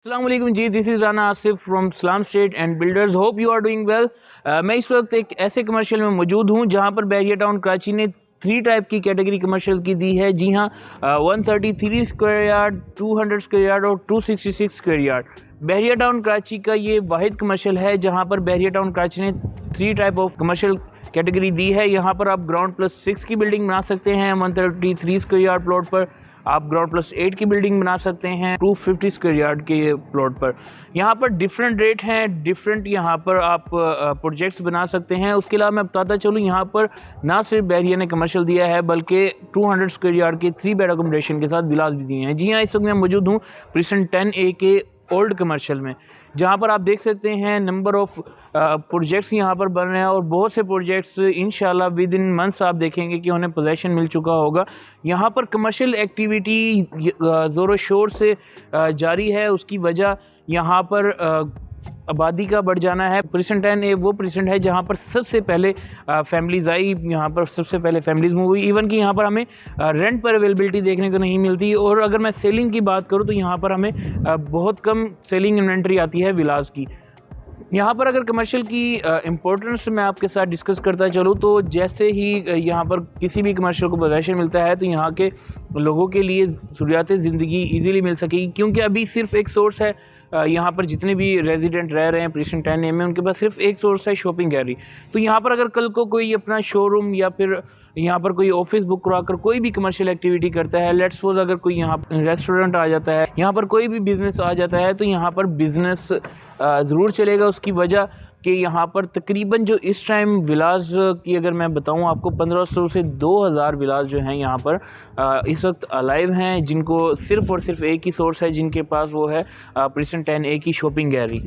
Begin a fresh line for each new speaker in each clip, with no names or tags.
अस्सलाम वालेकुम जी, this is Rana Asif from Salam state and builders. Hope you are doing well. मैं इस वक्त एक ऐसे कमर्शियल में मौजूद हूँ जहाँ पर बहरिया टाउन कराची ने 3 टाइप की कैटेगरी कमर्शियल की दी है। जी हाँ, 133 स्क्वायर यार्ड, 200 स्क्वायर यार्ड और 266 स्क्वायर यार्ड। बहरिया टाउन कराची का ये वाहिद कमर्शियल है जहाँ पर बहरिया टाउन कराची ने 3 टाइप ऑफ कमर्शियल कैटेगरी दी है। यहाँ पर आप ग्राउंड प्लस 6 की बिल्डिंग बना सकते हैं 133 स्क्वायर यार्ड प्लॉट पर। आप ग्राउंड प्लस 8 की बिल्डिंग बना सकते हैं 250 स्क्वायर यार्ड के प्लॉट पर। यहाँ पर डिफरेंट रेट हैं, डिफरेंट यहाँ पर आप प्रोजेक्ट्स बना सकते हैं। उसके अलावा मैं बताता चलूँ, यहाँ पर ना सिर्फ बहरिया ने कमर्शियल दिया है बल्कि 200 स्क्वायर यार्ड के 3 बेड अकोमोडेशन के साथ विलास भी दिए हैं। जी हाँ, इस वक्त मैं मौजूद हूँ प्रीसेंट 10A के ओल्ड कमर्शियल में, जहाँ पर आप देख सकते हैं नंबर ऑफ़ प्रोजेक्ट्स यहाँ पर बन रहे हैं और बहुत से प्रोजेक्ट्स इंशाल्लाह विद इन मंथ्स आप देखेंगे कि उन्हें पोजेशन मिल चुका होगा। यहाँ पर कमर्शियल एक्टिविटी ज़ोरों शोर से जारी है। उसकी वजह यहाँ पर आबादी का बढ़ जाना है। प्रीसेंट 10A वो प्रीसेंट है जहाँ पर सबसे पहले फैमिलीज़ आई, यहाँ पर सबसे पहले फैमिलीज़ मूव हुई। इवन कि यहाँ पर हमें रेंट पर अवेलेबिलिटी देखने को नहीं मिलती। और अगर मैं सेलिंग की बात करूँ तो यहाँ पर हमें बहुत कम सेलिंग इन्वेंट्री आती है विलास की। यहाँ पर अगर कमर्शियल की इम्पोर्टेंस मैं आपके साथ डिस्कस करता चलूँ तो जैसे ही यहाँ पर किसी भी कमर्शियल को पोजेशन मिलता है तो यहाँ के लोगों के लिए ज़रूरियात ज़िंदगी ईज़िली मिल सकेगी, क्योंकि अभी सिर्फ एक सोर्स है। यहाँ पर जितने भी रेजिडेंट रह रहे हैं प्रीसेंट 10A में, उनके पास सिर्फ एक सोर्स है शॉपिंग गैलरी। तो यहाँ पर अगर कल को कोई अपना शोरूम या फिर यहाँ पर कोई ऑफिस बुक कराकर कोई भी कमर्शियल एक्टिविटी करता है, लेट्स सपोज अगर कोई यहाँ रेस्टोरेंट आ जाता है, यहाँ पर कोई भी बिज़नेस आ जाता है, तो यहाँ पर बिज़नेस ज़रूर चलेगा। उसकी वजह कि यहाँ पर तकरीबन जो इस टाइम विलास की अगर मैं बताऊँ आपको 1500 से 2000 विलास जो हैं यहाँ पर इस वक्त अलाइव हैं, जिनको सिर्फ़ और सिर्फ एक ही सोर्स है, जिनके पास वो है प्रीसेंट 10A की शॉपिंग गैलरी।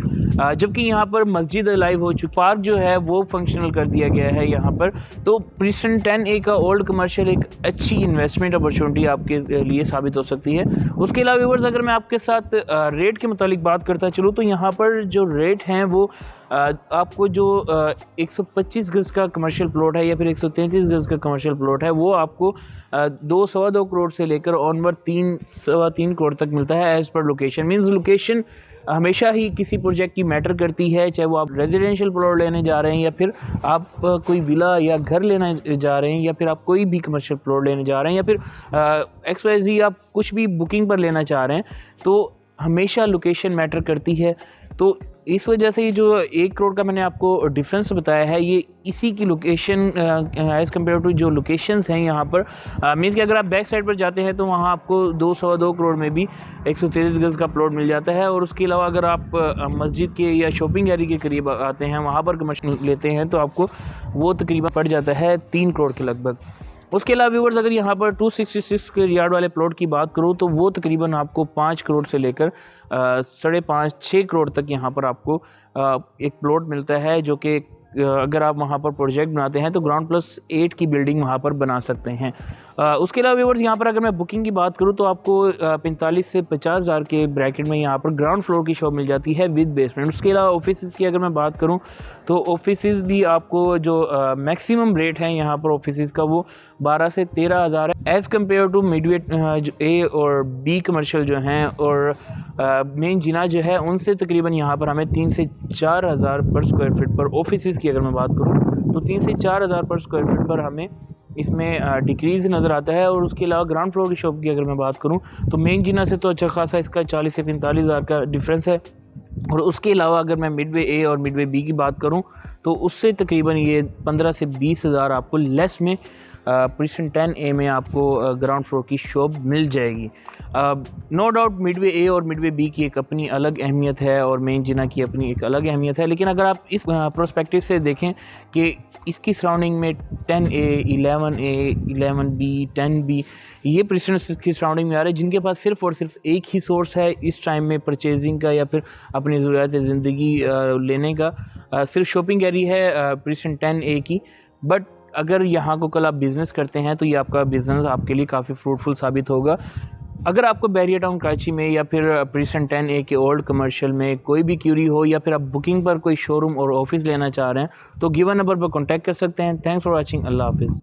जबकि यहाँ पर मस्जिद अलाइव हो चुकी, पार्क जो है वो फंक्शनल कर दिया गया है यहाँ पर। तो प्रीसेंट 10A का ओल्ड कमर्शियल एक अच्छी इन्वेस्टमेंट अपॉर्चुनिटी आपके लिए साबित हो सकती है। उसके अलावा व्यूअर्स, अगर मैं आपके साथ रेट के मुतालिक बात करता चलूँ तो यहाँ पर जो रेट हैं वो आपको जो 125 गज़ का कमर्शियल प्लॉट है या फिर 133 गज़ का कमर्शियल प्लॉट है वो आपको 2-2.25 करोड़ से लेकर ऑनवर्ड 3-3.25 करोड़ तक मिलता है as per location. Means location हमेशा ही किसी प्रोजेक्ट की मैटर करती है, चाहे वो आप रेजिडेंशियल प्लॉट लेने जा रहे हैं या फिर आप कोई विला या घर लेने जा रहे हैं या फिर आप कोई भी कमर्शियल प्लॉट लेने जा रहे हैं या फिर XYZ आप कुछ भी बुकिंग पर लेना चाह रहे हैं, तो हमेशा लोकेशन मैटर करती है। तो इस वजह से ये जो 1 करोड़ का मैंने आपको डिफरेंस बताया है, ये इसी की लोकेशन एज़ कम्पेयर टू जो लोकेशंस हैं यहाँ पर। मीन्स कि अगर आप बैक साइड पर जाते हैं तो वहाँ आपको 2-2.25 करोड़ में भी 133 गज़ का प्लॉट मिल जाता है। और उसके अलावा अगर आप मस्जिद के या शॉपिंग एरिया के करीब आते हैं, वहाँ पर कमर्शियल लेते हैं, तो आपको वो तकरीबन पड़ जाता है 3 करोड़ के लगभग। उसके अलावा व्यूअर्स, अगर यहाँ पर 266 स्क्वायर यार्ड वाले प्लॉट की बात करूँ तो वो तकरीबन आपको 5 करोड़ से लेकर 5.5-6 करोड़ तक यहाँ पर आपको एक प्लॉट मिलता है, जो कि अगर आप वहाँ पर प्रोजेक्ट बनाते हैं तो ग्राउंड प्लस 8 की बिल्डिंग वहाँ पर बना सकते हैं। उसके अलावा व्यूअर्स, यहाँ पर अगर मैं बुकिंग की बात करूँ तो आपको 45 से 50 हज़ार के ब्रैकेट में यहाँ पर ग्राउंड फ्लोर की शॉप मिल जाती है विद बेसमेंट। उसके अलावा ऑफिस की अगर मैं बात करूँ तो ऑफिस भी आपको जो मैक्सिमम रेट है यहाँ पर ऑफिस का वो 12 से 13 हज़ार है as compare to midway A और B कमर्शियल जो हैं और मेन जिना जो है उनसे तकरीबन यहाँ पर हमें 3 से 4 हज़ार पर स्क्वायर फीट पर ऑफिस की अगर मैं बात करूँ तो 3 से 4 हज़ार पर स्क्वायर फीट पर हमें इसमें डिक्रीज़ नज़र आता है। और उसके अलावा ग्राउंड फ्लोर की शॉप की अगर मैं बात करूँ तो मेन जिना से तो अच्छा खासा इसका 40 से 45 हज़ार का डिफरेंस है। और उसके अलावा अगर मैं मिडवे A और मिडवे B की बात करूँ तो उससे तकरीबन ये 15 से 20 हज़ार आपको लेस में प्रीसेंट 10A में आपको ग्राउंड फ्लोर की शॉप मिल जाएगी। नो डाउट मिडवे A और मिडवे B की एक अपनी अलग अहमियत है और मेन जिना की अपनी एक अलग अहमियत है, लेकिन अगर आप इस प्रोस्पेक्टिव से देखें कि इसकी सराउंडिंग में 10A, 11A, 11B, 10B ये प्रीसेंट्स की सराउंडिंग में आ रहे हैं, जिनके पास सिर्फ़ और सिर्फ एक ही सोर्स है इस टाइम में परचेजिंग का या फिर अपनी ज़रूरत ज़िंदगी लेने का, सिर्फ शॉपिंग एरिया है प्रीसेंट 10A की। बट अगर यहाँ को कल आप बिज़नेस करते हैं तो ये आपका बिज़नेस आपके लिए काफ़ी फ्रूटफुल साबित होगा। अगर आपको बहरिया टाउन कराची में या फिर प्रीसेंट 10A के ओल्ड कमर्शियल में कोई भी क्यूरी हो या फिर आप बुकिंग पर कोई शोरूम और ऑफिस लेना चाह रहे हैं तो गिवन नंबर पर कॉन्टैक्ट कर सकते हैं। Thanks for watching. अल्लाह हाफिज़।